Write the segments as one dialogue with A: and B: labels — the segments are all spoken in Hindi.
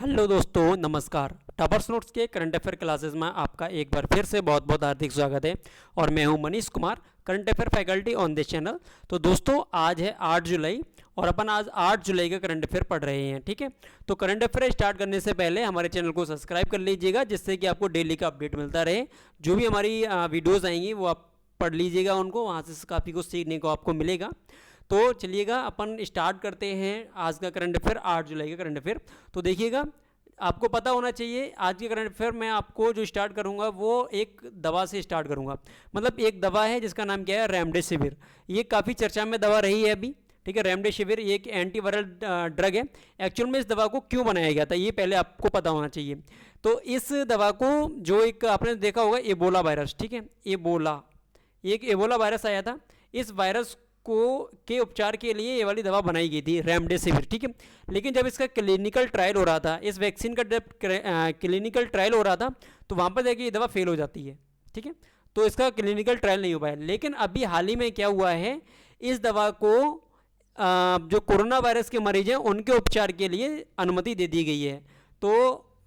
A: हेलो दोस्तों, नमस्कार। टॉपर्स नोट्स के करंट अफेयर क्लासेस में आपका एक बार फिर से बहुत बहुत हार्दिक स्वागत है। और मैं हूं Manish Kumar, current affair faculty on this channel. तो दोस्तों, आज है 8 जुलाई और अपन आज 8 जुलाई का करंट अफेयर पढ़ रहे हैं। ठीक है, तो करंट अफेयर स्टार्ट करने से पहले हमारे चैनल को सब्सक्राइब कर लीजिएगा, जिससे कि आपको डेली का अपडेट मिलता रहे। जो भी हमारी वीडियोज़ आएंगी वो आप पढ़ लीजिएगा उनको, वहाँ से काफ़ी कुछ सीखने को आपको मिलेगा। तो चलिएगा, अपन स्टार्ट करते हैं आज का करंट अफेयर, 8 जुलाई का करंट अफेयर। तो देखिएगा, आपको पता होना चाहिए आज के करंट अफेयर में आपको जो स्टार्ट करूंगा वो एक दवा से स्टार्ट करूंगा। मतलब एक दवा है जिसका नाम क्या है, रेमडेसिविर। ये काफ़ी चर्चा में दवा रही है अभी। ठीक है, रेमडेसिविर ये एक एंटीवायरल ड्रग है। एक्चुअल में इस दवा को क्यों बनाया गया था ये पहले आपको पता होना चाहिए। तो इस दवा को जो एक आपने देखा होगा एबोला वायरस, ठीक है, एबोला, एक एबोला वायरस आया था। इस वायरस को के उपचार के लिए ये वाली दवा बनाई गई थी, रेमडेसिविर। ठीक है, लेकिन जब इसका क्लिनिकल ट्रायल हो रहा था, इस वैक्सीन का जब क्लिनिकल ट्रायल हो रहा था, तो वहाँ पर देखिए ये दवा फेल हो जाती है। ठीक है, तो इसका क्लिनिकल ट्रायल नहीं हो पाया। लेकिन अभी हाल ही में क्या हुआ है, इस दवा को जो कोरोना वायरस के मरीज हैं उनके उपचार के लिए अनुमति दे दी गई है। तो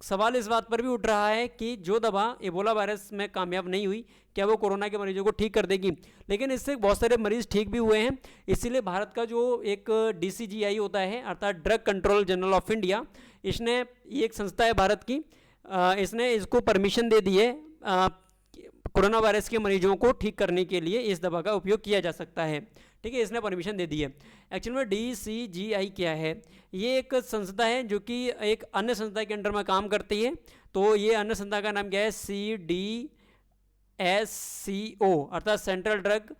A: सवाल इस बात पर भी उठ रहा है कि जो दवा एबोला वायरस में कामयाब नहीं हुई, क्या वो कोरोना के मरीजों को ठीक कर देगी? लेकिन इससे बहुत सारे मरीज ठीक भी हुए हैं। इसीलिए भारत का जो एक DCGI होता है, अर्थात drug control general of India, इसने, ये एक संस्था है भारत की, इसने इसको परमिशन दे दी है, कोरोना वायरस के मरीजों को ठीक करने के लिए इस दवा का उपयोग किया जा सकता है। ठीक है, इसने परमिशन दे दी है। एक्चुअल में DCGI क्या है, ये एक संस्था है जो कि एक अन्य संस्था के अंडर में काम करती है। तो ये अन्य संस्था का नाम क्या है, CDSCO, अर्थात central drug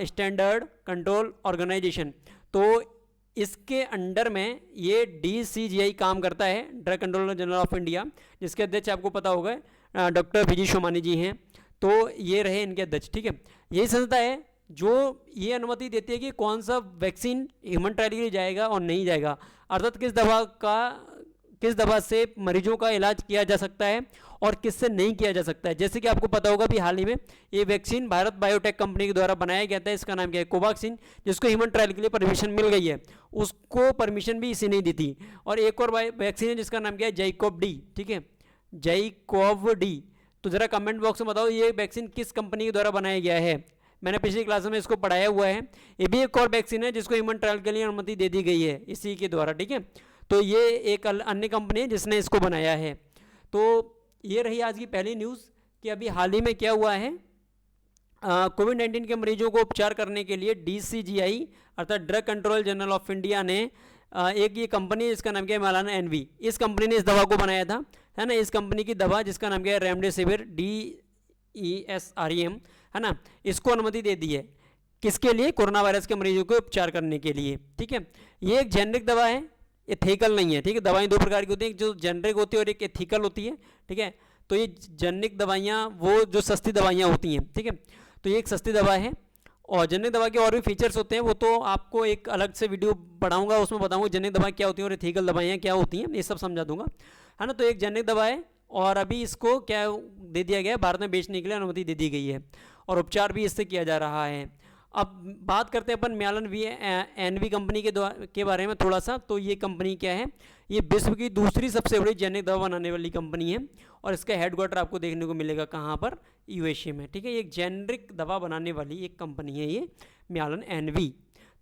A: standard control organisation. तो इसके अंडर में ये DCGI काम करता है, drug controller general of India, जिसके अध्यक्ष आपको पता होगा डॉक्टर VG सोमानी जी हैं। तो ये रहे इनके अध्यक्ष। ठीक है, यही संस्था है जो ये अनुमति देती है कि कौन सा वैक्सीन ह्यूमन ट्रायल के लिए जाएगा और नहीं जाएगा, अर्थात किस दवा से मरीजों का इलाज किया जा सकता है और किससे नहीं किया जा सकता है। जैसे कि आपको पता होगा भी हाल ही में ये वैक्सीन भारत बायोटेक कंपनी के द्वारा बनाया गया था, इसका नाम क्या है, कोवैक्सीन, जिसको ह्यूमन ट्रायल के लिए परमिशन मिल गई है। उसको परमिशन भी इसी नहीं दी थी। और एक और वैक्सीन है जिसका नाम क्या है, जाइकोव-डी। ठीक है, जाइकोव-डी। तो ज़रा कमेंट बॉक्स में बताओ ये वैक्सीन किस कंपनी के द्वारा बनाया गया है। मैंने पिछली क्लास में इसको पढ़ाया हुआ है। ये भी एक और वैक्सीन है जिसको ह्यूमन ट्रायल के लिए अनुमति दे दी गई है इसी के द्वारा। ठीक है, तो ये एक अन्य कंपनी है जिसने इसको बनाया है। तो ये रही आज की पहली न्यूज़ कि अभी हाल ही में क्या हुआ है, कोविड-19 के मरीजों को उपचार करने के लिए DCGI अर्थात drug control general of India ने एक ये कंपनी है जिसका नाम क्या है, हिमालयन एनवी, इस कंपनी ने इस दवा को बनाया था, है ना। इस कंपनी की दवा जिसका नाम क्या है, रेमडेसिविर, DESREM, है ना, इसको अनुमति दे दी है। किसके लिए, कोरोना वायरस के मरीजों को उपचार करने के लिए। ठीक है, ये एक जेनरिक दवा है, एथिकल नहीं है। ठीक है, दवाएं दो प्रकार की होती हैं, एक जो जेनरिक होती है और एक एथिकल होती है। ठीक है, तो ये जेनरिक दवाइयाँ वो जो सस्ती दवाइयाँ होती हैं। ठीक है, तो ये एक सस्ती दवा है। और जेनरिक दवा के और भी फीचर्स होते हैं, वो तो आपको एक अलग से वीडियो बढ़ाऊंगा, उसमें बताऊंगा जेनरिक दवाएं क्या होती हैं और एथिकल दवाइयाँ क्या होती हैं, ये सब समझा दूंगा, है ना। तो एक जेनरिक दवा है और अभी इसको क्या दे दिया गया है, भारत में बेचने के लिए अनुमति दे दी गई है और उपचार भी इससे किया जा रहा है। अब बात करते हैं अपन म्यालन एनवी कंपनी के बारे में थोड़ा सा। तो ये कंपनी क्या है, ये विश्व की दूसरी सबसे बड़ी जेनरिक दवा बनाने वाली कंपनी है और इसका हेडक्वार्टर आपको देखने को मिलेगा कहाँ पर, USA में। ठीक है, एक जेनरिक दवा बनाने वाली एक कंपनी है ये म्यालन एनवी।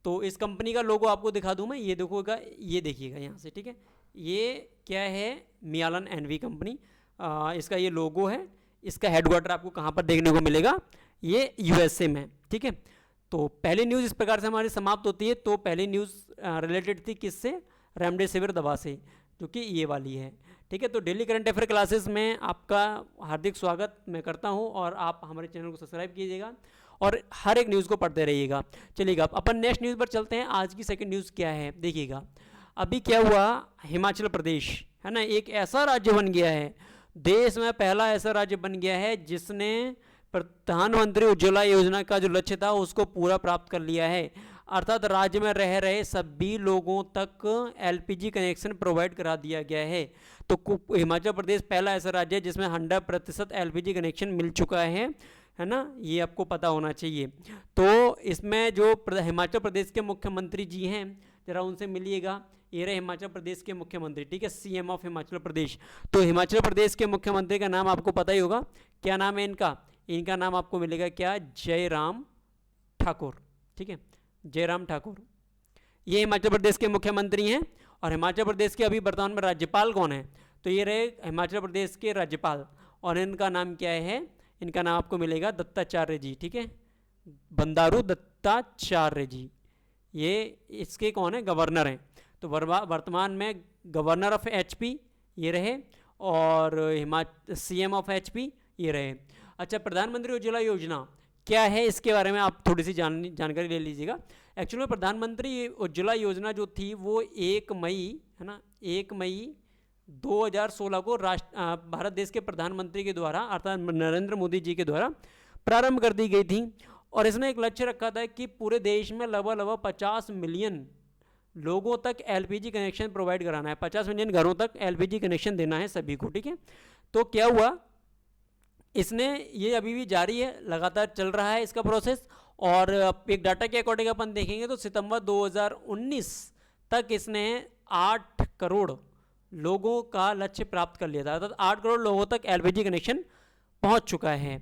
A: तो इस कंपनी का लोगो आपको दिखा दूँ मैं, ये देखोगा, ये देखिएगा यहाँ से। ठीक है, ये क्या है, म्यालन एनवी कंपनी, इसका ये लोगो है। इसका हेडक्वार्टर आपको कहाँ पर देखने को मिलेगा, ये USA में। ठीक है, तो पहली न्यूज़ इस प्रकार से हमारी समाप्त होती है। तो पहली न्यूज़ रिलेटेड थी किससे, रेमडेसिविर दवा से, जो कि ये वाली है। ठीक है, तो डेली करंट अफेयर क्लासेस में आपका हार्दिक स्वागत मैं करता हूं और आप हमारे चैनल को सब्सक्राइब कीजिएगा और हर एक न्यूज़ को पढ़ते रहिएगा। चलिएगा अपन नेक्स्ट न्यूज़ पर चलते हैं। आज की सेकंड न्यूज़ क्या है, देखिएगा। अभी क्या हुआ, हिमाचल प्रदेश, है ना, एक ऐसा राज्य बन गया है, देश में पहला ऐसा राज्य बन गया है जिसने प्रधानमंत्री उज्ज्वला योजना का जो लक्ष्य था उसको पूरा प्राप्त कर लिया है। अर्थात राज्य में रह रहे सभी लोगों तक LPG कनेक्शन प्रोवाइड करा दिया गया है। तो हिमाचल प्रदेश पहला ऐसा राज्य है जिसमें 100% LPG कनेक्शन मिल चुका है ना, ये आपको पता होना चाहिए। तो इसमें जो हिमाचल प्रदेश के मुख्यमंत्री जी हैं, जरा उनसे मिलिएगा, ये रहे हिमाचल प्रदेश के मुख्यमंत्री, ठीक है, सीएम ऑफ हिमाचल प्रदेश। तो हिमाचल प्रदेश के मुख्यमंत्री का नाम आपको पता ही होगा, क्या नाम है इनका? इनका नाम आपको मिलेगा क्या? जयराम ठाकुर, ठीक है, जयराम ठाकुर। ये हिमाचल प्रदेश के मुख्यमंत्री हैं। और हिमाचल प्रदेश के अभी वर्तमान में राज्यपाल कौन है? तो ये रहे हिमाचल प्रदेश के राज्यपाल, और इनका नाम क्या है? इनका नाम आपको मिलेगा दत्ताचार्य जी, ठीक है, बंडारू दत्ताचार्य जी। ये इसके कौन है? गवर्नर हैं। तो वर्तमान में गवर्नर ऑफ एचपी ये रहे, और सीएम ऑफ एचपी ये रहे। अच्छा, प्रधानमंत्री उज्ज्वला योजना क्या है, इसके बारे में आप थोड़ी सी जानकारी ले लीजिएगा। एक्चुअली में प्रधानमंत्री उज्ज्वला योजना जो थी वो 1 मई, है ना, 1 मई 2016 को भारत देश के प्रधानमंत्री के द्वारा अर्थात नरेंद्र मोदी जी के द्वारा प्रारंभ कर दी गई थी। और इसने एक लक्ष्य रखा था कि पूरे देश में लगभग 50 मिलियन लोगों तक एलपीजी कनेक्शन प्रोवाइड कराना है, 50 मिलियन घरों तक एलपीजी कनेक्शन देना है सभी को, ठीक है। तो क्या हुआ, इसने ये अभी भी जारी है, लगातार चल रहा है इसका प्रोसेस। और एक डाटा के अकॉर्डिंग अपन देखेंगे तो सितंबर 2019 तक इसने 8 करोड़ लोगों का लक्ष्य प्राप्त कर लिया था, अर्थात 8 करोड़ लोगों तक एलपीजी कनेक्शन पहुंच चुका है।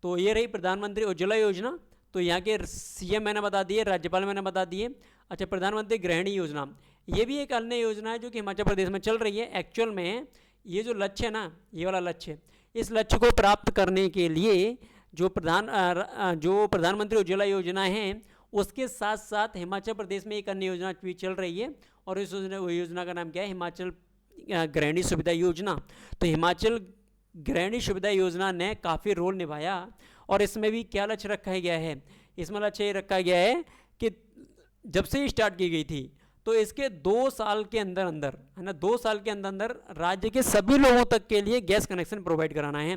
A: तो ये रही प्रधानमंत्री उज्ज्वला योजना। तो यहाँ के सीएम मैंने बता दिए, राज्यपाल मैंने बता दिए। अच्छा, प्रधानमंत्री गृहिणी योजना, ये भी एक अन्य योजना है जो कि हिमाचल प्रदेश में चल रही है। एक्चुअल में ये जो लक्ष्य है ना, ये वाला लक्ष्य, इस लक्ष्य को प्राप्त करने के लिए जो प्रधानमंत्री उज्ज्वला योजना है उसके साथ साथ हिमाचल प्रदेश में एक अन्य योजना भी चल रही है, और इस योजना का नाम क्या है? हिमाचल गृहिणी सुविधा योजना। तो हिमाचल गृहिणी सुविधा योजना ने काफ़ी रोल निभाया। और इसमें भी क्या लक्ष्य रखा गया है? इसमें लक्ष्य ये रखा गया है कि जब से स्टार्ट की गई थी तो इसके 2 साल के अंदर अंदर, है ना, 2 साल के अंदर अंदर राज्य के सभी लोगों तक के लिए गैस कनेक्शन प्रोवाइड कराना है।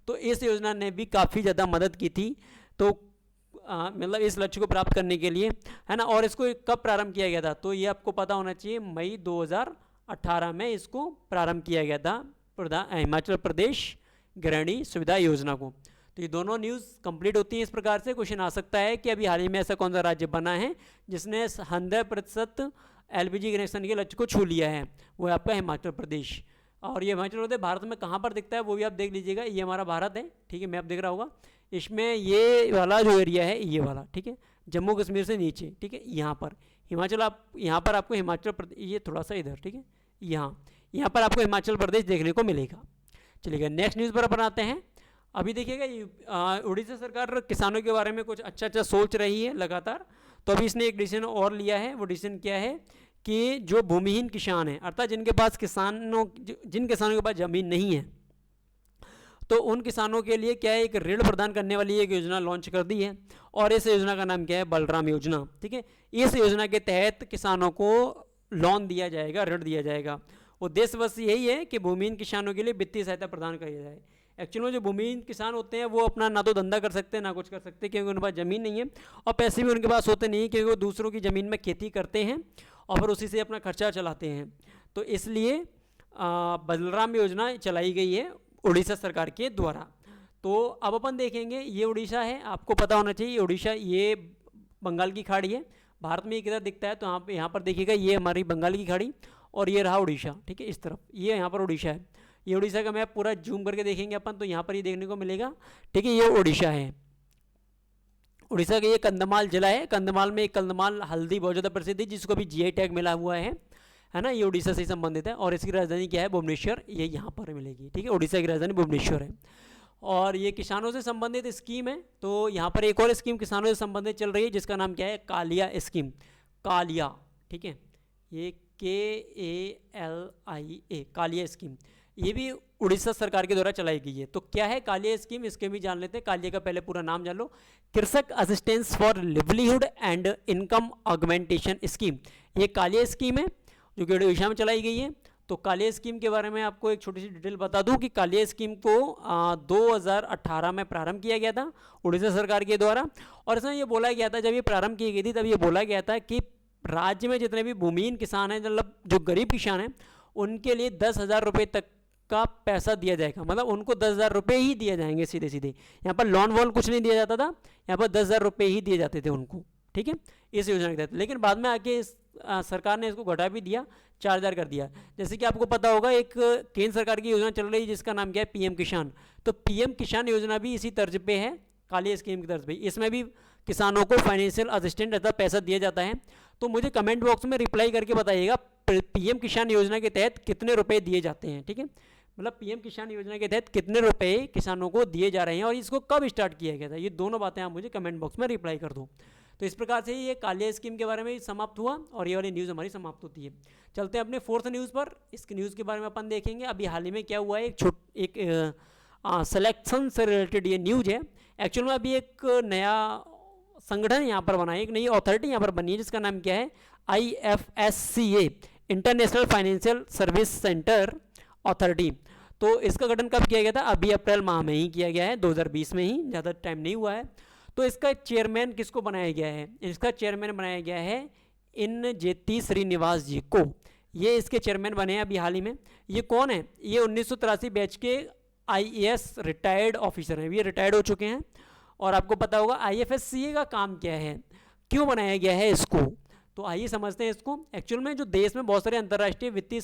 A: तो इस योजना ने भी काफ़ी ज़्यादा मदद की थी, तो मतलब इस लक्ष्य को प्राप्त करने के लिए, है ना। और इसको कब प्रारंभ किया गया था? तो ये आपको पता होना चाहिए, मई 2018 में इसको प्रारंभ किया गया था हिमाचल प्रदेश गृहिणी सुविधा योजना को। तो ये दोनों न्यूज़ कंप्लीट होती हैं इस प्रकार से। क्वेश्चन आ सकता है कि अभी हाल ही में ऐसा कौन सा राज्य बना है जिसने 100% एलपीजी कनेक्शन के लक्ष्य को छू लिया है? वो है आपका हिमाचल प्रदेश। और ये हिमाचल प्रदेश भारत में कहाँ पर दिखता है वो भी आप देख लीजिएगा। ये हमारा भारत है, ठीक है, मैप दिख रहा होगा। इसमें ये वाला जो एरिया है, ये वाला, ठीक है, जम्मू कश्मीर से नीचे, ठीक है, यहाँ पर हिमाचल, आप यहाँ पर आपको हिमाचल प्रदेश, ये थोड़ा सा इधर, ठीक है, यहाँ पर आपको हिमाचल प्रदेश देखने को मिलेगा। चलिएगा, नेक्स्ट न्यूज़ पर अपन आते हैं। अभी देखिएगा, उड़ीसा सरकार किसानों के बारे में कुछ अच्छा सोच रही है लगातार। तो अभी इसने एक डिसीजन और लिया है। वो डिसीजन क्या है कि जो भूमिहीन किसान हैं, अर्थात जिन किसानों के पास ज़मीन नहीं है, तो उन किसानों के लिए क्या है, एक ऋण प्रदान करने वाली एक योजना लॉन्च कर दी है। और इस योजना का नाम क्या है? बलराम योजना, ठीक है। इस योजना के तहत किसानों को लोन दिया जाएगा, ऋण दिया जाएगा। उद्देश्य बस यही है कि भूमिहीन किसानों के लिए वित्तीय सहायता प्रदान की जाए। एक्चुअली में जो भूमिहीन किसान होते हैं वो अपना ना तो धंधा कर सकते हैं ना कुछ कर सकते, क्योंकि उनके पास ज़मीन नहीं है, और पैसे भी उनके पास होते नहीं, क्योंकि वो दूसरों की ज़मीन में खेती करते हैं और फिर उसी से अपना खर्चा चलाते हैं। तो इसलिए बलराम योजना चलाई गई है उड़ीसा सरकार के द्वारा। तो अब अपन देखेंगे, ये उड़ीसा है, आपको पता होना चाहिए उड़ीसा ये बंगाल की खाड़ी है। भारत में ये किधर दिखता है? तो यहाँ पर देखिएगा, ये हमारी बंगाल की खाड़ी, और ये रहा उड़ीसा, ठीक है, इस तरफ ये यहाँ पर उड़ीसा है। ये उड़ीसा का मैप पूरा जूम करके देखेंगे अपन तो यहाँ पर ये देखने को मिलेगा, ठीक है, ये उड़ीसा है। उड़ीसा का ये कंधमाल जिला है। कंधमाल में एक कंधमाल हल्दी बहुत ज़्यादा प्रसिद्ध है, जिसको भी जीआई टैग मिला हुआ है ना। ये उड़ीसा से संबंधित है, और इसकी राजधानी क्या है? भुवनेश्वर, ये यहाँ पर मिलेगी, ठीक है। उड़ीसा की राजधानी भुवनेश्वर है। और ये किसानों से संबंधित स्कीम है। तो यहाँ पर एक और स्कीम किसानों से संबंधित चल रही है, जिसका नाम क्या है? कालिया स्कीम, कालिया, ठीक है, ये KALIA, कालिया स्कीम। ये भी उड़ीसा सरकार के द्वारा चलाई गई है। तो क्या है कालिया स्कीम? इसके भी जान लेते हैं। कालिया का पहले पूरा नाम जान लो, कृषक assistance for livelihood and income augmentation scheme. ये कालिया स्कीम है जो कि उड़ीसा में चलाई गई है। तो कालिया स्कीम के बारे में आपको एक छोटी सी डिटेल बता दूं कि कालिया स्कीम को 2018 में प्रारंभ किया गया था उड़ीसा सरकार के द्वारा। और इसमें ये बोला गया था, जब ये प्रारंभ की गई थी तब ये बोला गया था कि राज्य में जितने भी भूमिहीन किसान हैं, मतलब जो गरीब किसान हैं, उनके लिए 10,000 रुपये तक का पैसा दिया जाएगा। मतलब उनको 10,000 रुपये ही दिए जाएंगे सीधे सीधे। यहाँ पर लोन वोन कुछ नहीं दिया जाता था, यहाँ पर 10,000 रुपये ही दिए जाते थे उनको, ठीक है, इस योजना के तहत। लेकिन बाद में आके सरकार ने इसको घटा भी दिया, 4,000 कर दिया। जैसे कि आपको पता होगा एक केंद्र सरकार की योजना चल रही है जिसका नाम क्या है, पीएम किसान। तो पीएम किसान योजना भी इसी तर्ज पे है, काली स्कीम की तर्ज पे। इसमें भी किसानों को फाइनेंशियल असिस्टेंट अर्थात पैसा दिया जाता है। तो मुझे कमेंट बॉक्स में रिप्लाई करके बताइएगा पीएम किसान योजना के तहत कितने रुपए दिए जाते हैं। ठीक है, मतलब पीएम किसान योजना के तहत कितने रुपए किसानों को दिए जा रहे हैं और इसको कब स्टार्ट किया गया था, ये दोनों बातें आप मुझे कमेंट बॉक्स में रिप्लाई कर दो। तो इस प्रकार से ये कालिया स्कीम के बारे में समाप्त हुआ और ये वाली न्यूज़ हमारी समाप्त होती है। चलते हैं अपने फोर्थ न्यूज़ पर। इस न्यूज़ के बारे में अपन देखेंगे अभी हाल ही में क्या हुआ है। एक सिलेक्शन से रिलेटेड ये न्यूज़ है। एक्चुअल में अभी एक नया संगठन यहाँ पर बना है, एक नई अथॉरिटी यहाँ पर बनी है जिसका नाम क्या है, IFSCA, international financial service centre authority. तो इसका गठन कब किया गया था, अभी अप्रैल माह में ही किया गया है, 2020 में ही, ज़्यादा टाइम नहीं हुआ है। तो इसका चेयरमैन किसको बनाया गया है, इसका चेयरमैन बनाया गया है इन जेती श्रीनिवास जी को। ये इसके चेयरमैन बने हैं अभी हाल ही में। ये कौन है, ये 1983 बैच के IAS रिटायर्ड ऑफिसर हैं, ये रिटायर्ड हो चुके हैं। और आपको पता होगा IFSCA का काम क्या है, क्यों बनाया गया है इसको, तो आइए समझते हैं इसको। एक्चुअल में जो देश में बहुत सारे अंतर्राष्ट्रीय वित्तीय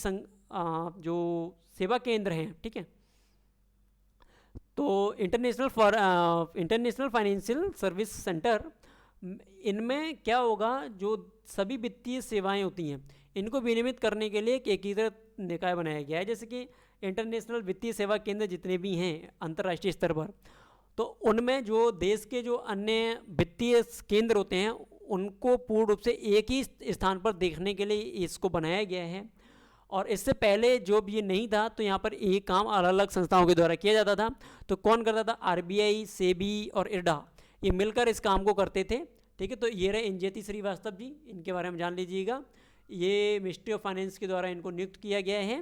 A: जो सेवा केंद्र हैं, ठीक है, तो इंटरनेशनल फाइनेंशियल सर्विस सेंटर, इनमें क्या होगा, जो सभी वित्तीय सेवाएं होती हैं इनको विनियमित करने के लिए एक एकीकृत निकाय बनाया गया है। जैसे कि इंटरनेशनल वित्तीय सेवा केंद्र जितने भी हैं अंतर्राष्ट्रीय स्तर पर, तो उनमें जो देश के जो अन्य वित्तीय केंद्र होते हैं उनको पूर्ण रूप से एक ही स्थान पर देखने के लिए इसको बनाया गया है। और इससे पहले जो भी ये नहीं था तो यहाँ पर एक काम अलग अलग संस्थाओं के द्वारा किया जाता था। तो कौन करता था, RBI, सेबी और इरडा, ये मिलकर इस काम को करते थे। ठीक है, तो ये रहे इंजेती श्रीवास्तव जी, इनके बारे में जान लीजिएगा। ये मिनिस्ट्री ऑफ फाइनेंस के द्वारा इनको नियुक्त किया गया है।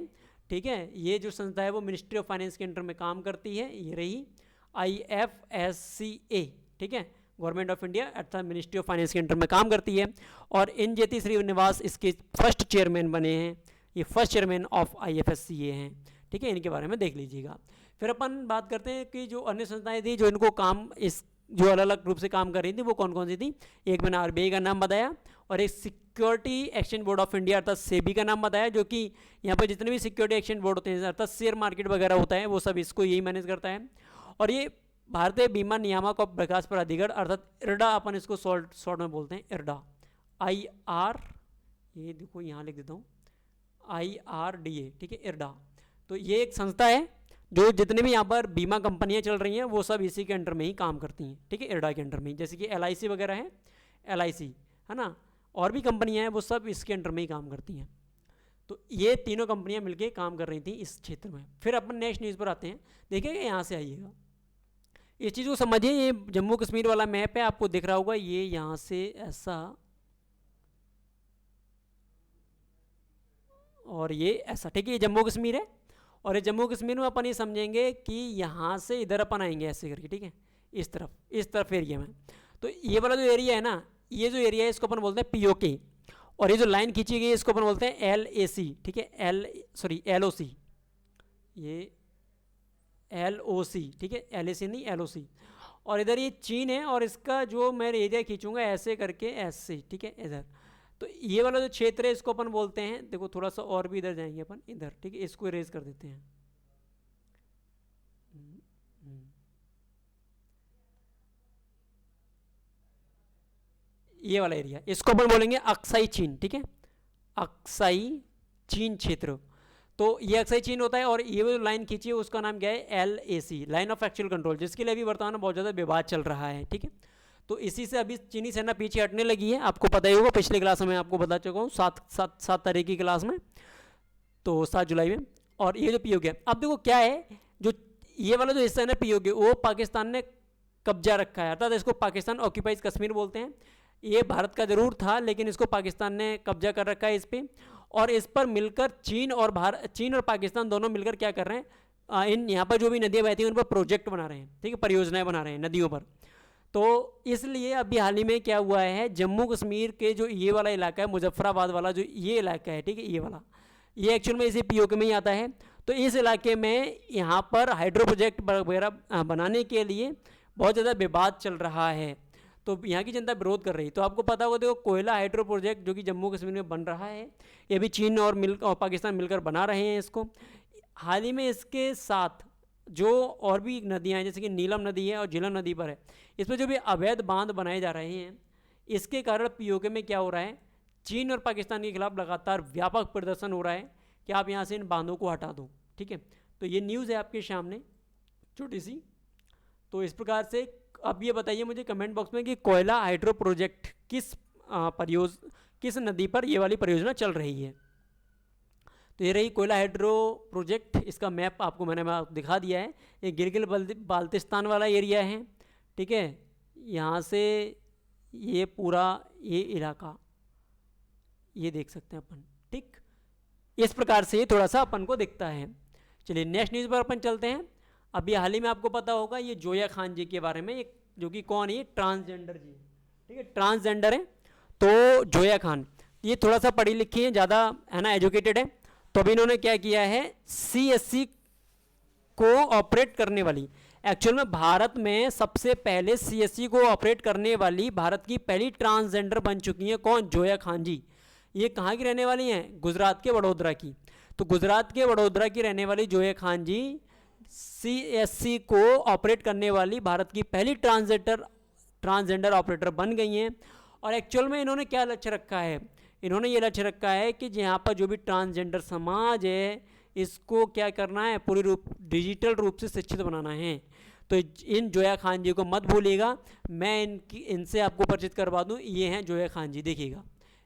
A: ठीक है, ये जो संस्था है वो मिनिस्ट्री ऑफ फाइनेंस के अंडर में काम करती है। ये रही IFSCA, ठीक है, गवर्नमेंट ऑफ इंडिया अर्थात मिनिस्ट्री ऑफ फाइनेंस के अंडर में काम करती है। और इंजेती श्रीनिवास इसके फर्स्ट चेयरमैन बने हैं, ये फर्स्ट चेयरमैन ऑफ IFSCA हैं। ठीक है, इनके बारे में देख लीजिएगा। फिर अपन बात करते हैं कि जो अन्य संस्थाएं थी जो इनको काम इस जो अलग अलग रूप से काम कर रही थी वो कौन कौन सी थी। एक मैंने RBI का नाम बताया और एक security exchange board of India अर्थात सेबी का नाम बताया, जो कि यहाँ पर जितने भी सिक्योरिटी एक्सचेंज बोर्ड होते हैं अर्थात शेयर मार्केट वगैरह होता है वो सब इसको यही मैनेज करता है। और ये भारतीय बीमा नियामक और विकास प्राधिकरण अर्थात इरडा, अपन इसको शॉर्ट में बोलते हैं इरडा, IR, ये देखो यहाँ लिख देता हूँ IRDA, ठीक है, इरडा। तो ये एक संस्था है जो जितने भी यहाँ पर बीमा कंपनियाँ चल रही हैं वो सब इसी के अंडर में ही काम करती हैं। ठीक है, इरडा के अंडर में, जैसे कि LIC वगैरह है, LIC है ना, और भी कंपनियाँ हैं वो सब इसके अंडर में ही काम करती हैं। तो ये तीनों कंपनियाँ मिलके काम कर रही थी इस क्षेत्र में। फिर अपन नेक्स्ट न्यूज़ पर आते हैं, देखिएगा यहाँ से आइएगा, इस चीज़ को समझिए। ये जम्मू कश्मीर वाला मैप है, आपको दिख रहा होगा, ये यहाँ से ऐसा और ये ऐसा, ठीक है, ये जम्मू कश्मीर है। और ये जम्मू कश्मीर में अपन ये समझेंगे कि यहाँ से इधर अपन आएंगे ऐसे करके, ठीक है, इस तरफ एरिया में। तो ये वाला जो एरिया है ना, ये जो एरिया है इसको अपन बोलते हैं POK, और ये जो लाइन खींची गई है इसको अपन बोलते हैं LAC, ठीक है, LOC, ये LOC, ठीक है, LAC नहीं LOC। और इधर ये चीन है और इसका जो मैं एरिया खींचूंगा ऐसे करके ऐसे, ठीक है, इधर। तो ये वाला जो क्षेत्र है इसको अपन बोलते हैं, देखो थोड़ा सा और भी इधर जाएंगे अपन, इधर, ठीक है, इसको इरेज कर देते हैं। ये वाला एरिया इसको अपन बोलेंगे अक्साई चीन, ठीक है, अक्साई चीन क्षेत्र। तो ये अक्साई चीन होता है। और ये जो लाइन खींची है उसका नाम क्या है, LAC, line of actual control, जिसके लिए अभी वर्तमान में बहुत ज़्यादा विवाद चल रहा है। ठीक है, तो इसी से अभी चीनी सेना पीछे हटने लगी है, आपको पता ही होगा, पिछले क्लास में आपको बता चुका हूँ, 7 तारीख की क्लास में, तो 7 जुलाई में। और ये जो POK है, अब देखो क्या है, जो ये वाला जो हिस्सा है ना POK, वो पाकिस्तान ने कब्जा रखा है, अर्थात इसको पाकिस्तान ऑक्यूपाइज कश्मीर बोलते हैं। ये भारत का जरूर था लेकिन इसको पाकिस्तान ने कब्जा कर रखा है इस पर। और इस पर मिलकर चीन और पाकिस्तान दोनों मिलकर क्या कर रहे हैं, इन यहाँ पर जो भी नदियाँ बहती हैं उन पर प्रोजेक्ट बना रहे हैं, ठीक है, परियोजनाएं बना रहे हैं नदियों पर। तो इसलिए अभी हाल ही में क्या हुआ है, जम्मू कश्मीर के जो ये वाला इलाका है, मुजफ्फराबाद वाला जो ये इलाका है, ठीक है, ये वाला, ये एक्चुअल में इसी POK में ही आता है। तो इस इलाके में यहाँ पर हाइड्रो प्रोजेक्ट वगैरह बनाने के लिए बहुत ज़्यादा विवाद चल रहा है। तो यहाँ की जनता विरोध कर रही। तो आपको पता होगा, देखो कोयला हाइड्रो प्रोजेक्ट जो कि जम्मू कश्मीर में बन रहा है, ये भी चीन और पाकिस्तान मिलकर बना रहे हैं इसको। हाल ही में इसके साथ जो और भी नदियाँ हैं, जैसे कि नीलम नदी है और झीलम नदी पर है, इसमें जो भी अवैध बांध बनाए जा रहे हैं, इसके कारण पीओके में क्या हो रहा है, चीन और पाकिस्तान के खिलाफ लगातार व्यापक प्रदर्शन हो रहा है कि आप यहाँ से इन बांधों को हटा दो। ठीक है, तो ये न्यूज़ है आपके सामने छोटी सी। तो इस प्रकार से अब ये बताइए मुझे कमेंट बॉक्स में कि कोयला हाइड्रो प्रोजेक्ट किस नदी पर ये वाली परियोजना चल रही है। तो ये रही कोयला हाइड्रो प्रोजेक्ट, इसका मैप आपको मैंने दिखा दिया है। ये गिलगित बाल्तिस्तान वाला एरिया है। ठीक है, यहाँ से ये पूरा ये इलाका ये देख सकते हैं अपन। ठीक, इस प्रकार से थोड़ा सा अपन को दिखता है। चलिए नेक्स्ट न्यूज़ पर अपन चलते हैं। अभी हाल ही में आपको पता होगा ये जोया खान जी के बारे में, एक जो कि कौन है, ट्रांसजेंडर जी। ठीक है, ट्रांसजेंडर है। तो जोया खान ये थोड़ा सा पढ़ी लिखी है, ज़्यादा है ना, एजुकेटेड है। तो अभी इन्होंने क्या किया है, CSC को ऑपरेट करने वाली, एक्चुअल में भारत में सबसे पहले CSC को ऑपरेट करने वाली भारत की पहली ट्रांसजेंडर बन चुकी हैं। कौन, जोया खान जी। ये कहाँ की रहने वाली हैं, गुजरात के वडोदरा की। तो गुजरात के वडोदरा की रहने वाली जोया खान जी CSC को ऑपरेट करने वाली भारत की पहली ट्रांसजेंडर ऑपरेटर बन गई हैं। और एक्चुअल में इन्होंने क्या लक्ष्य रखा है, इन्होंने ये लक्ष्य रखा है कि यहाँ पर जो भी ट्रांसजेंडर समाज है इसको क्या करना है, पूरी डिजिटल रूप से शिक्षित बनाना है। तो इन जोया खान जी को मत भूलिएगा, मैं इनसे आपको परिचित करवा दूँ। ये हैं जोया खान जी, देखिएगा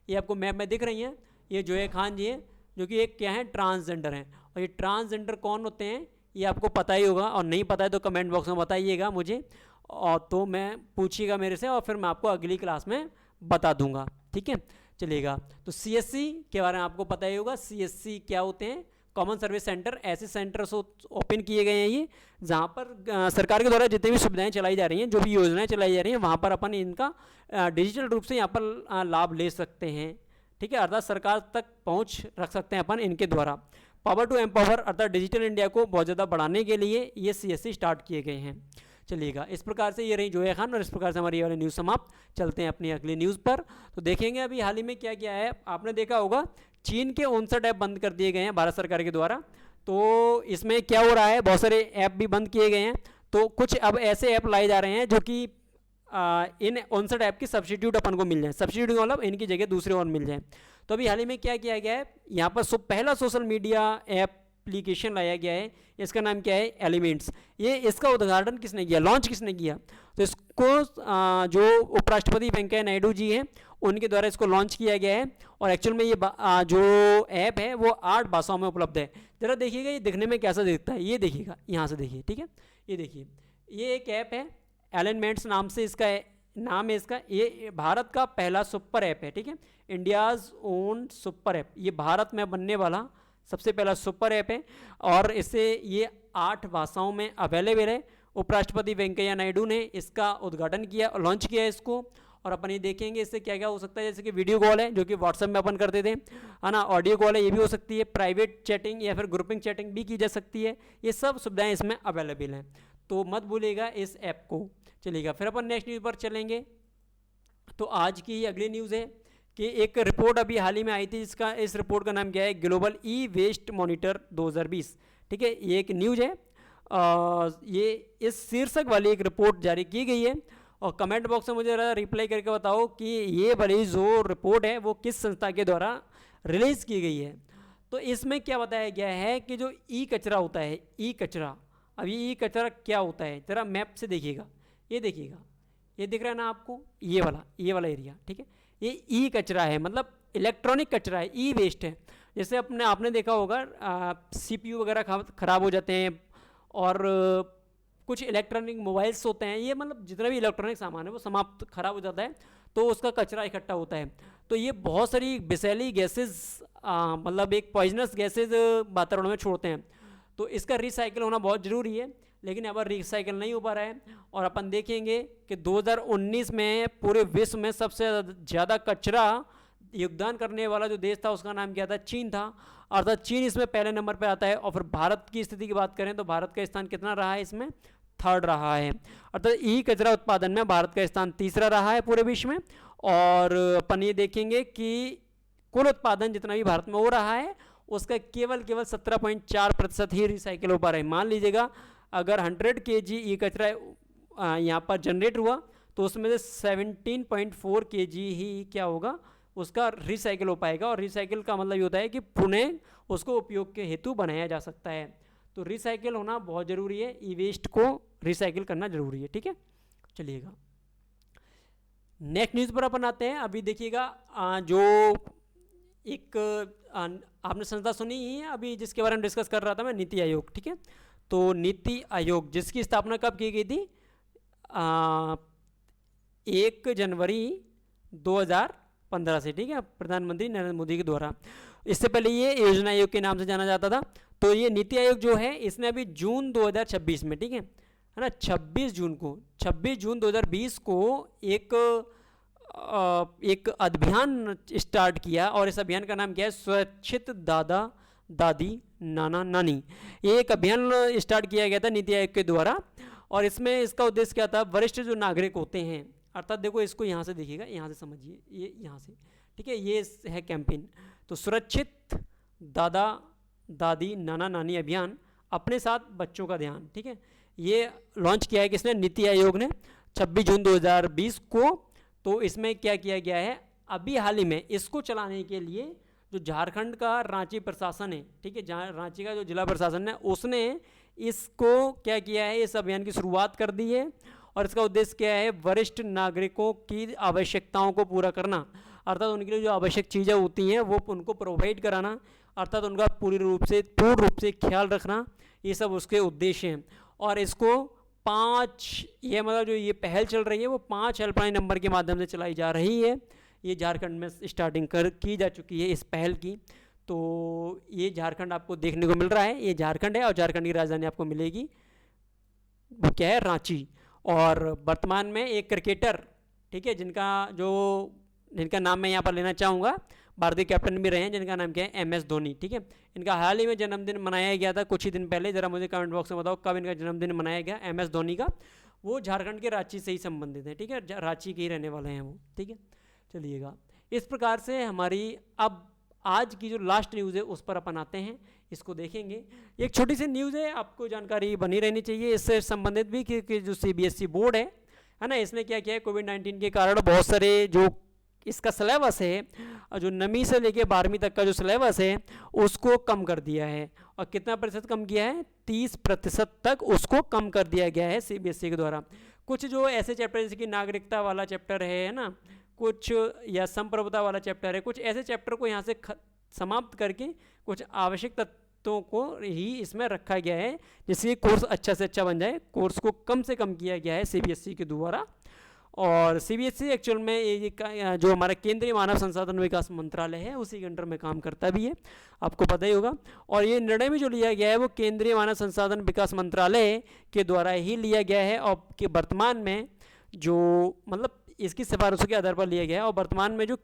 A: ये आपको मैप में दिख रही हैं, ये जोया खान जी हैं जो कि एक क्या है, ट्रांसजेंडर हैं। और ये ट्रांसजेंडर कौन होते हैं ये आपको पता ही होगा, और नहीं पता है तो कमेंट बॉक्स में बताइएगा मुझे, और तो मैं पूछिएगा मेरे से और फिर मैं आपको अगली क्लास में बता दूंगा। ठीक है, चलिएगा। तो CSC के बारे में आपको पता ही होगा। CSC क्या होते हैं, कॉमन सर्विस सेंटर। ऐसे सेंटर्स ओपन किए गए हैं ये, जहाँ पर सरकार के द्वारा जितनी भी सुविधाएं चलाई जा रही हैं, जो भी योजनाएं चलाई जा रही हैं, वहाँ पर अपन इनका डिजिटल रूप से यहाँ पर लाभ ले सकते हैं। ठीक है, अर्थात सरकार तक पहुँच रख सकते हैं अपन इनके द्वारा। पावर टू एम्पावर अर्थात डिजिटल इंडिया को बहुत ज़्यादा बढ़ाने के लिए ये CSC स्टार्ट किए गए हैं। चलिएगा, इस प्रकार से ये रही जोया खान, और इस प्रकार से हमारी ये वाली न्यूज़ समाप्त। चलते हैं अपनी अगली न्यूज़ पर। तो देखेंगे अभी हाल ही में क्या क्या है। आपने देखा होगा चीन के 59 ऐप बंद कर दिए गए हैं भारत सरकार के द्वारा। तो इसमें क्या हो रहा है, बहुत सारे ऐप भी बंद किए गए हैं। तो कुछ अब ऐसे ऐप लाए जा रहे हैं जो कि इन 59 ऐप की सब्स्टिट्यूट अपन को मिल जाए। सब्स्टिट्यूट मतलब इनकी जगह दूसरे और मिल जाए। तो अभी हाल ही में क्या किया गया है, यहाँ पर पहला सोशल मीडिया एप्लीकेशन लाया गया है। इसका नाम क्या है, एलिमेंट्स। ये इसका उद्घाटन किसने किया, लॉन्च किसने किया, तो इसको जो उपराष्ट्रपति वेंकैया नायडू जी हैं उनके द्वारा इसको लॉन्च किया गया है। और एक्चुअल में ये जो ऐप है वो 8 भाषाओं में उपलब्ध है। ज़रा देखिएगा ये दिखने में कैसा दिखता है, ये देखिएगा यहाँ से देखिए। ठीक है, ये देखिए, ये एक ऐप है, एलिमेंट्स नाम से इसका नाम है इसका। ये भारत का पहला सुपर ऐप है। ठीक है, इंडियाज़ ओन सुपर ऐप, ये भारत में बनने वाला सबसे पहला सुपर ऐप है। और इसे ये 8 भाषाओं में अवेलेबल है। उपराष्ट्रपति वेंकैया नायडू ने इसका उद्घाटन किया, लॉन्च किया इसको। और अपन ये देखेंगे इससे क्या क्या हो सकता है, जैसे कि वीडियो कॉल है जो कि व्हाट्सएप में अपन करते थे, है ना, ऑडियो कॉल है ये भी हो सकती है, प्राइवेट चैटिंग या फिर ग्रुपिंग चैटिंग भी की जा सकती है। ये सब सुविधाएं इसमें अवेलेबल हैं, तो मत भूलिएगा इस ऐप को। चलिएगा, फिर अपन नेक्स्ट न्यूज़ पर चलेंगे। तो आज की अगली न्यूज़ है कि एक रिपोर्ट अभी हाल ही में आई थी, जिसका इस रिपोर्ट का नाम क्या है, ग्लोबल ई वेस्ट मॉनिटर 2020। ठीक है, ये एक न्यूज़ है, ये इस शीर्षक वाली एक रिपोर्ट जारी की गई है। और कमेंट बॉक्स में मुझे रिप्लाई करके बताओ कि ये वाली जो रिपोर्ट है वो किस संस्था के द्वारा रिलीज़ की गई है। तो इसमें क्या बताया गया है कि जो ई कचरा होता है, ई कचरा, अब ये ई कचरा क्या होता है, ज़रा मैप से देखिएगा, ये देखिएगा, ये दिख रहा है ना आपको, ये वाला एरिया। ठीक है, ये ई कचरा है, मतलब इलेक्ट्रॉनिक कचरा है, ई वेस्ट है। जैसे आपने देखा होगा CPU वगैरह ख़राब हो जाते हैं, और कुछ इलेक्ट्रॉनिक मोबाइल्स होते हैं, ये मतलब जितना भी इलेक्ट्रॉनिक सामान है वो समाप्त खराब हो जाता है, तो उसका कचरा इकट्ठा होता है। तो ये बहुत सारी विषैली गैसेज, मतलब एक पॉइजनस गैसेज वातावरण में छोड़ते हैं। तो इसका रिसाइकिल होना बहुत ज़रूरी है, लेकिन अब रिसाइकिल नहीं हो पा रहा है। और अपन देखेंगे कि 2019 में पूरे विश्व में सबसे ज़्यादा कचरा योगदान करने वाला जो देश था उसका नाम क्या था, चीन था। अर्थात चीन इसमें पहले नंबर पर आता है। और फिर भारत की स्थिति की बात करें तो भारत का स्थान कितना रहा है इसमें, 3rd रहा है। अर्थात ई कचरा उत्पादन में भारत का स्थान 3रा रहा है पूरे विश्व में। और अपन ये देखेंगे कि कुल उत्पादन जितना भी भारत में हो रहा है उसका केवल 17.4% ही रिसाइकिल हो पा रहा है। मान लीजिएगा अगर 100 kg ई कचरा यहाँ पर जनरेट हुआ तो उसमें से 17.4 kg ही क्या होगा, उसका रिसाइकिल हो पाएगा। और रिसाइकिल का मतलब ये होता है कि पुनः उसको उपयोग के हेतु बनाया जा सकता है। तो रिसाइकिल होना बहुत ज़रूरी है, ई वेस्ट को रिसाइकिल करना ज़रूरी है। ठीक है, चलिएगा नेक्स्ट न्यूज़ पर अपन आते हैं। अभी देखिएगा जो एक आपने संस्था सुनी ही है अभी जिसके बारे में डिस्कस कर रहा था मैं, नीति आयोग। ठीक है, तो नीति आयोग जिसकी स्थापना कब की गई थी, 1 जनवरी 2015 से। ठीक है, प्रधानमंत्री नरेंद्र मोदी के द्वारा। इससे पहले ये योजना आयोग के नाम से जाना जाता था। तो ये नीति आयोग जो है इसने अभी जून 2026 में, ठीक है ना, 26 जून 2020 को एक अभियान स्टार्ट किया। और इस अभियान का नाम क्या है, सुरक्षित दादा दादी नाना नानी। ये एक अभियान स्टार्ट किया गया था नीति आयोग के द्वारा। और इसमें इसका उद्देश्य क्या था, वरिष्ठ जो नागरिक होते हैं, अर्थात देखो इसको यहाँ से देखिएगा, यहाँ से समझिए, ये यहाँ से, ठीक है, ये है कैंपेन। तो सुरक्षित दादा दादी नाना नानी अभियान, अपने साथ बच्चों का ध्यान। ठीक है, ये लॉन्च किया है किसने, नीति आयोग ने 26 जून 2020 को। तो इसमें क्या किया गया है, अभी हाल ही में इसको चलाने के लिए जो झारखंड का रांची प्रशासन है, ठीक है, जहाँ रांची का जो जिला प्रशासन है उसने इसको क्या किया है, इस अभियान की शुरुआत कर दी है। और इसका उद्देश्य क्या है, वरिष्ठ नागरिकों की आवश्यकताओं को पूरा करना, अर्थात उनके लिए जो आवश्यक चीज़ें होती हैं वो उनको प्रोवाइड कराना, अर्थात उनका पूर्ण रूप से ख्याल रखना, ये सब उसके उद्देश्य हैं। और इसको 5, ये मतलब जो ये पहल चल रही है वो 5 हेल्पलाइन नंबर के माध्यम से चलाई जा रही है। ये झारखंड में स्टार्टिंग की जा चुकी है इस पहल की। तो ये झारखंड आपको देखने को मिल रहा है, ये झारखंड है और झारखंड की राजधानी आपको मिलेगी वो क्या है, रांची। और वर्तमान में एक क्रिकेटर, ठीक है, जिनका नाम मैं यहाँ पर लेना चाहूँगा, भारतीय कैप्टन भी रहे हैं, जिनका नाम क्या है, MS धोनी। ठीक है, इनका हाल ही में जन्मदिन मनाया गया था कुछ ही दिन पहले। ज़रा मुझे कमेंट बॉक्स में बताओ कब इनका जन्मदिन मनाया गया, MS धोनी का। वो झारखंड के रांची से ही संबंधित है। ठीक है, रांची के ही रहने वाले हैं वो। ठीक है, चलिएगा इस प्रकार से हमारी अब आज की जो लास्ट न्यूज़ है उस पर अपन आते हैं, इसको देखेंगे। एक छोटी सी न्यूज़ है, आपको जानकारी बनी रहनी चाहिए इससे संबंधित भी कि जो CBSE बोर्ड है ना, इसने क्या किया है, कोविड-19 के कारण बहुत सारे जो इसका सिलेबस है, जो 9वीं से लेके 12वीं तक का जो सिलेबस है उसको कम कर दिया है। और कितना प्रतिशत कम किया है, 30% तक उसको कम कर दिया गया है CBSE के द्वारा। कुछ जो ऐसे चैप्टर जैसे कि नागरिकता वाला चैप्टर है ना, कुछ या संप्रभुता वाला चैप्टर है, कुछ ऐसे चैप्टर को यहाँ से समाप्त करके कुछ आवश्यक तत्वों को ही इसमें रखा गया है, जिससे कोर्स अच्छा से अच्छा बन जाए। कोर्स को कम से कम किया गया है CBSE के द्वारा। और CBSE एक्चुअल में ये जो हमारा केंद्रीय मानव संसाधन विकास मंत्रालय है उसी के अंडर में काम करता भी है, आपको पता ही होगा। और ये निर्णय भी जो लिया गया है वो केंद्रीय मानव संसाधन विकास मंत्रालय के द्वारा ही लिया गया है। और कि वर्तमान में जो मतलब इसकी सिफारिशों के आधार पर लिया गया है। और वर्तमान में जो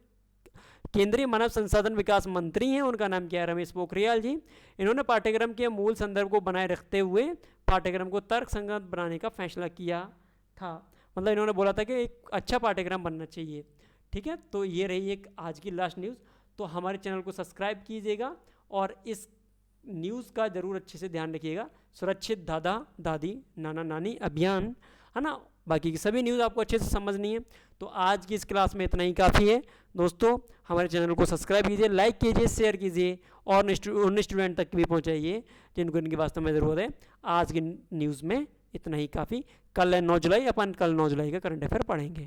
A: केंद्रीय मानव संसाधन विकास मंत्री हैं उनका नाम क्या है, रमेश पोखरियाल जी। इन्होंने पाठ्यक्रम के मूल संदर्भ को बनाए रखते हुए पाठ्यक्रम को तर्कसंगत बनाने का फैसला किया था। मतलब इन्होंने बोला था कि एक अच्छा पाठ्यक्रम बनना चाहिए। ठीक है, तो ये रही एक आज की लास्ट न्यूज़। तो हमारे चैनल को सब्सक्राइब कीजिएगा और इस न्यूज़ का ज़रूर अच्छे से ध्यान रखिएगा। सुरक्षित दादा दादी नाना नानी अभियान, है ना, बाकी की सभी न्यूज़ आपको अच्छे से समझनी है। तो आज की इस क्लास में इतना ही काफ़ी है दोस्तों। हमारे चैनल को सब्सक्राइब कीजिए, लाइक कीजिए, शेयर कीजिए और उन स्टूडेंट तक भी पहुंचाइए जिनको इनकी वास्तव में ज़रूरत है। आज की न्यूज़ में इतना ही काफ़ी। कल 9 जुलाई अपन 9 जुलाई का करंट अफेयर पढ़ेंगे।